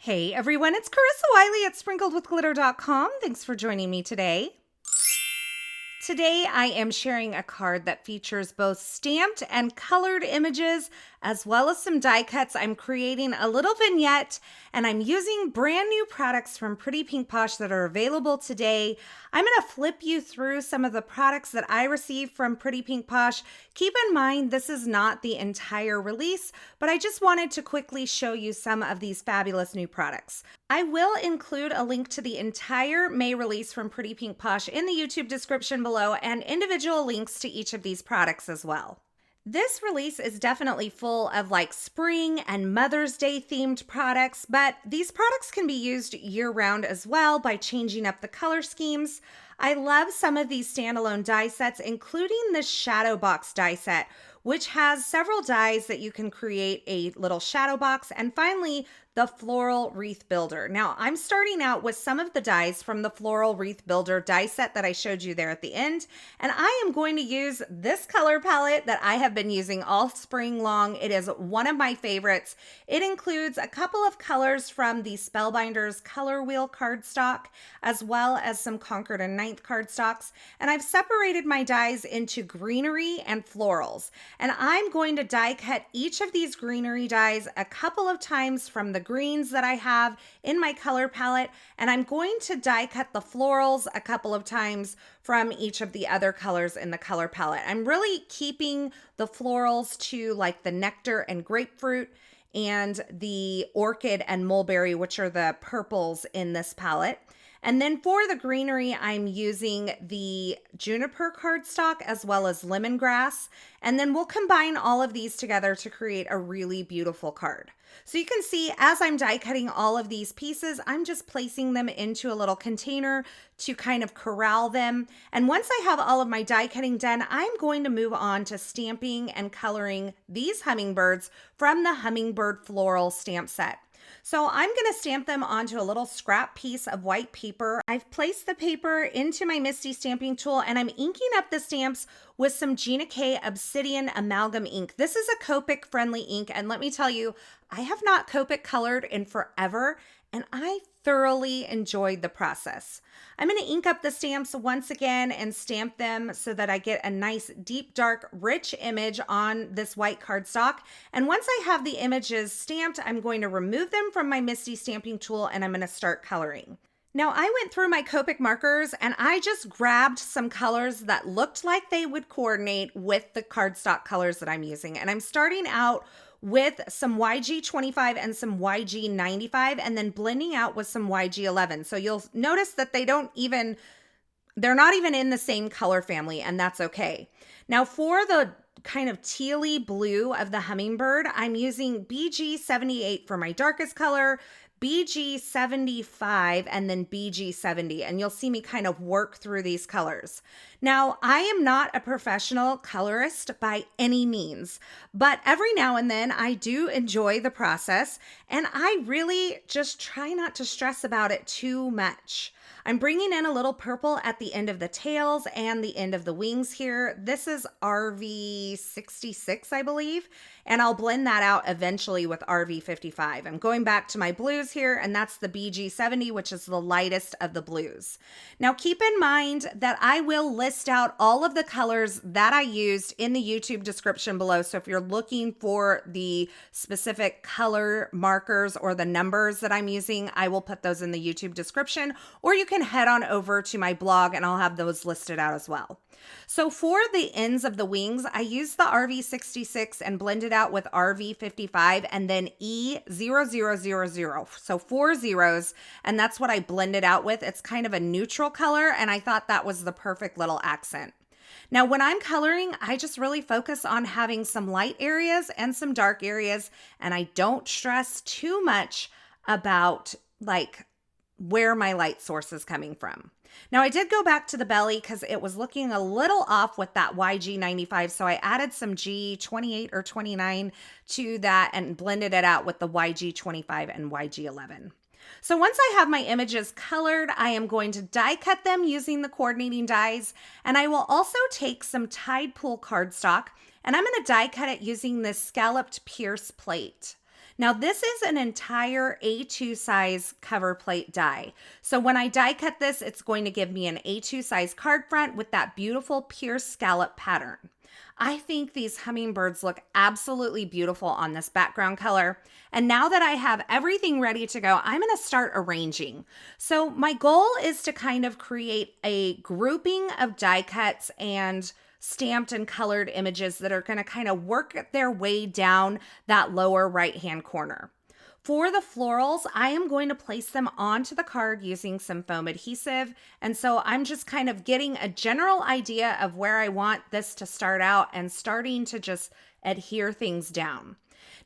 Hey everyone, it's Carissa Wiley at sprinkledwithglitter.com. Thanks for joining me today. Today I am sharing a card that features both stamped and colored images as well as some die cuts. I'm creating a little vignette and I'm using brand new products from Pretty Pink Posh that are available today. I'm going to flip you through some of the products that I received from Pretty Pink Posh. Keep in mind this is not the entire release, but I just wanted to quickly show you some of these fabulous new products. I will include a link to the entire May release from Pretty Pink Posh in the YouTube description below and individual links to each of these products as well. This release is definitely full of like spring and Mother's Day themed products, but these products can be used year-round as well by changing up the color schemes. I love some of these standalone die sets, including the Shadow Box die set, which has several dies that you can create a little shadow box, and finally, the Floral Wreath Builder. Now, I'm starting out with some of the dies from the Floral Wreath Builder die set that I showed you there at the end, and I am going to use this color palette that I have been using all spring long. It is one of my favorites. It includes a couple of colors from the Spellbinders Color Wheel cardstock, as well as some Concord and Ninth cardstocks, and I've separated my dies into greenery and florals, and I'm going to die cut each of these greenery dies a couple of times from the greens that I have in my color palette, and I'm going to die cut the florals a couple of times from each of the other colors in the color palette. I'm really keeping the florals to like the nectar and grapefruit and the orchid and mulberry, which are the purples in this palette. And then for the greenery, I'm using the juniper cardstock as well as lemongrass. And then we'll combine all of these together to create a really beautiful card. So you can see as I'm die cutting all of these pieces, I'm just placing them into a little container to kind of corral them. And once I have all of my die cutting done, I'm going to move on to stamping and coloring these hummingbirds from the Hummingbird Floral stamp set. So I'm going to stamp them onto a little scrap piece of white paper. I've placed the paper into my Misty stamping tool and I'm inking up the stamps with some Gina K Obsidian Amalgam ink. This is a Copic friendly ink, and let me tell you, I have not Copic colored in forever, and I thoroughly enjoyed the process. I'm going to ink up the stamps once again and stamp them so that I get a nice deep dark rich image on this white cardstock. And once I have the images stamped, I'm going to remove them from my Misty stamping tool and I'm going to start coloring. Now I went through my Copic markers and I just grabbed some colors that looked like they would coordinate with the cardstock colors that I'm using. And I'm starting out with some YG25 and some YG95 and then blending out with some YG11. So you'll notice that they're not even in the same color family, and that's okay. Now for the kind of tealy blue of the hummingbird, I'm using BG78 for my darkest color, BG75, and then BG70, and you'll see me kind of work through these colors. Now, I am not a professional colorist by any means, but every now and then I do enjoy the process, and I really just try not to stress about it too much. I'm bringing in a little purple at the end of the tails and the end of the wings here. This is RV66, I believe, and I'll blend that out eventually with RV55. I'm going back to my blues here, and that's the BG70, which is the lightest of the blues. Now, keep in mind that I will list out all of the colors that I used in the YouTube description below. So if you're looking for the specific color markers or the numbers that I'm using, I will put those in the YouTube description, or you can head on over to my blog and I'll have those listed out as well. So for the ends of the wings, I used the RV66 and blended out with RV55 and then E0000. So 4 zeros, and that's what I blended out with. It's kind of a neutral color, and I thought that was the perfect little accent. Now, when I'm coloring, I just really focus on having some light areas and some dark areas, and I don't stress too much about like where my light source is coming from. Now I did go back to the belly because it was looking a little off with that YG95, so I added some G28 or 29 to that and blended it out with the YG25 and YG11. So once I have my images colored, I am going to die cut them using the coordinating dies, and I will also take some Tide Pool cardstock and I'm going to die cut it using this scalloped pierce plate. Now this is an entire A2 size cover plate die. So when I die cut this, it's going to give me an A2 size card front with that beautiful pierced scallop pattern. I think these hummingbirds look absolutely beautiful on this background color. And now that I have everything ready to go, I'm going to start arranging. So my goal is to kind of create a grouping of die cuts and stamped and colored images that are going to kind of work their way down that lower right-hand corner. For the florals, I am going to place them onto the card using some foam adhesive. And so I'm just kind of getting a general idea of where I want this to start out and starting to just adhere things down.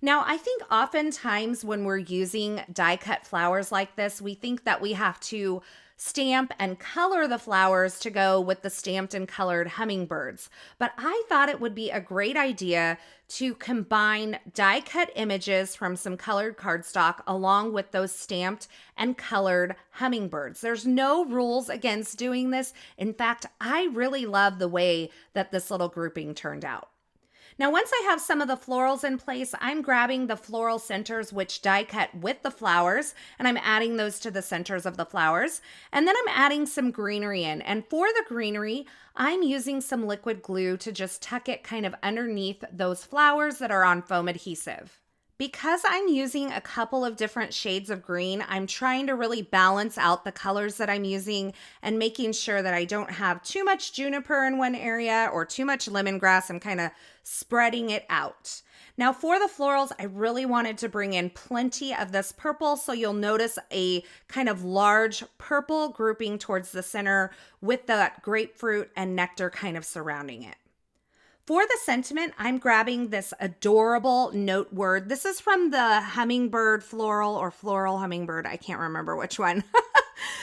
Now, I think oftentimes when we're using die cut flowers like this, we think that we have to stamp and color the flowers to go with the stamped and colored hummingbirds. But I thought it would be a great idea to combine die cut images from some colored cardstock along with those stamped and colored hummingbirds. There's no rules against doing this. In fact, I really love the way that this little grouping turned out. Now, once I have some of the florals in place, I'm grabbing the floral centers, which die cut with the flowers, and I'm adding those to the centers of the flowers. And then I'm adding some greenery in. And for the greenery, I'm using some liquid glue to just tuck it kind of underneath those flowers that are on foam adhesive. Because I'm using a couple of different shades of green, I'm trying to really balance out the colors that I'm using and making sure that I don't have too much juniper in one area or too much lemongrass. I'm kind of spreading it out. Now for the florals, I really wanted to bring in plenty of this purple, so you'll notice a kind of large purple grouping towards the center with that grapefruit and nectar kind of surrounding it. For the sentiment, I'm grabbing this adorable note word. This is from the Hummingbird Floral or Floral Hummingbird, I can't remember which one,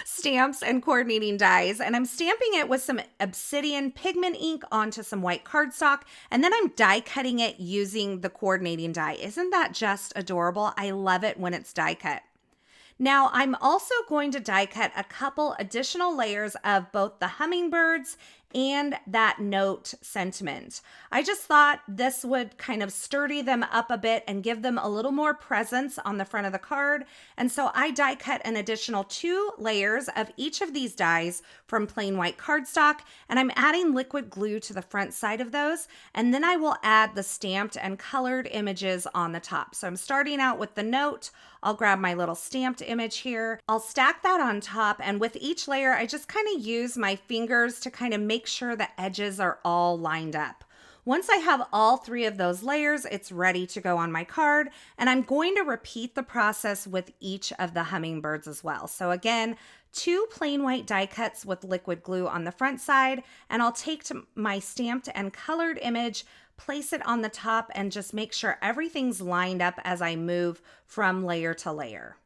stamps and coordinating dies. And I'm stamping it with some obsidian pigment ink onto some white cardstock. And then I'm die cutting it using the coordinating die. Isn't that just adorable? I love it when it's die cut. Now, I'm also going to die cut a couple additional layers of both the hummingbirds and that note sentiment. I just thought this would kind of sturdy them up a bit and give them a little more presence on the front of the card. And so I die cut an additional 2 layers of each of these dies from plain white cardstock, and I'm adding liquid glue to the front side of those. And then I will add the stamped and colored images on the top. So I'm starting out with the note. I'll grab my little stamped image here. I'll stack that on top, and with each layer, I just kind of use my fingers to kind of make sure the edges are all lined up. Once I have all 3 of those layers, it's ready to go on my card, and I'm going to repeat the process with each of the hummingbirds as well. So again, 2 plain white die cuts with liquid glue on the front side, and I'll take my stamped and colored image, place it on the top, and just make sure everything's lined up as I move from layer to layer.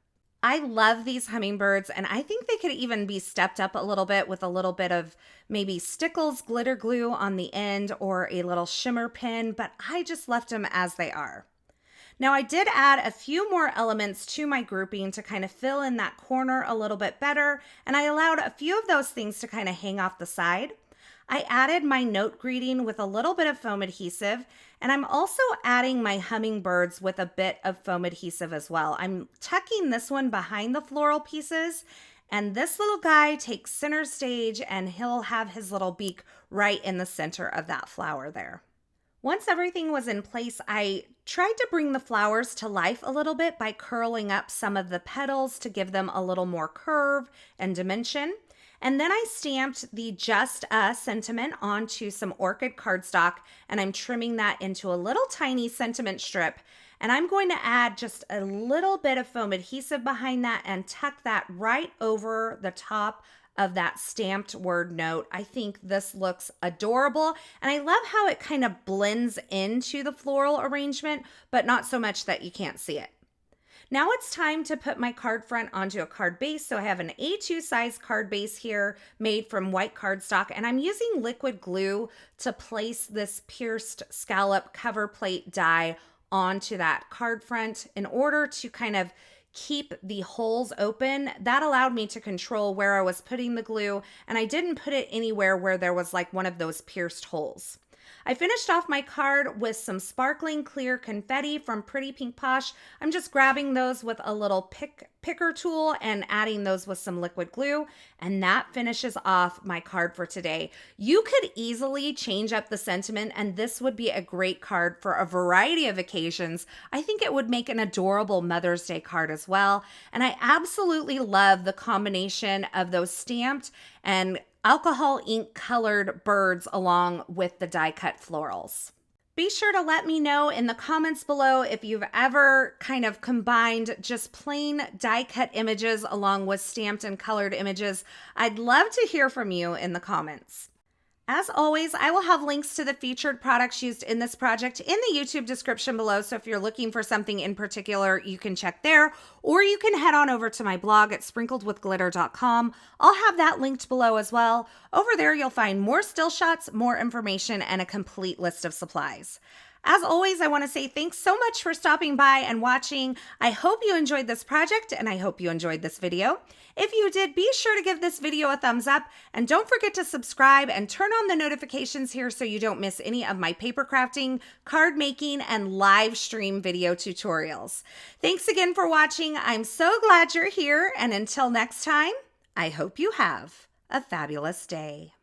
I love these hummingbirds, and I think they could even be stepped up a little bit with a little bit of maybe Stickles glitter glue on the end or a little shimmer pin, but I just left them as they are. Now I did add a few more elements to my grouping to kind of fill in that corner a little bit better, and I allowed a few of those things to kind of hang off the side. I added my note greeting with a little bit of foam adhesive, and I'm also adding my hummingbirds with a bit of foam adhesive as well. I'm tucking this one behind the floral pieces, and this little guy takes center stage, and he'll have his little beak right in the center of that flower there. Once everything was in place, I tried to bring the flowers to life a little bit by curling up some of the petals to give them a little more curve and dimension. And then I stamped the Just Us sentiment onto some orchid cardstock, and I'm trimming that into a little tiny sentiment strip. And I'm going to add just a little bit of foam adhesive behind that and tuck that right over the top of that stamped word note. I think this looks adorable, and I love how it kind of blends into the floral arrangement, but not so much that you can't see it. Now it's time to put my card front onto a card base. So I have an A2 size card base here made from white cardstock, and I'm using liquid glue to place this pierced scallop cover plate die onto that card front in order to kind of keep the holes open. That allowed me to control where I was putting the glue, and I didn't put it anywhere where there was like one of those pierced holes. I finished off my card with some sparkling clear confetti from Pretty Pink Posh. I'm just grabbing those with a little picker tool and adding those with some liquid glue, and that finishes off my card for today. You could easily change up the sentiment, and this would be a great card for a variety of occasions. I think it would make an adorable Mother's Day card as well, and I absolutely love the combination of those stamped and alcohol ink colored birds along with the die cut florals. Be sure to let me know in the comments below if you've ever kind of combined just plain die cut images along with stamped and colored images. I'd love to hear from you in the comments. As always, I will have links to the featured products used in this project in the YouTube description below, so if you're looking for something in particular, you can check there, or you can head on over to my blog at sprinkledwithglitter.com. I'll have that linked below as well. Over there, you'll find more still shots, more information, and a complete list of supplies. As always, I want to say thanks so much for stopping by and watching. I hope you enjoyed this project, and I hope you enjoyed this video. If you did, be sure to give this video a thumbs up, and don't forget to subscribe and turn on the notifications here so you don't miss any of my paper crafting, card making, and live stream video tutorials. Thanks again for watching. I'm so glad you're here, and until next time, I hope you have a fabulous day.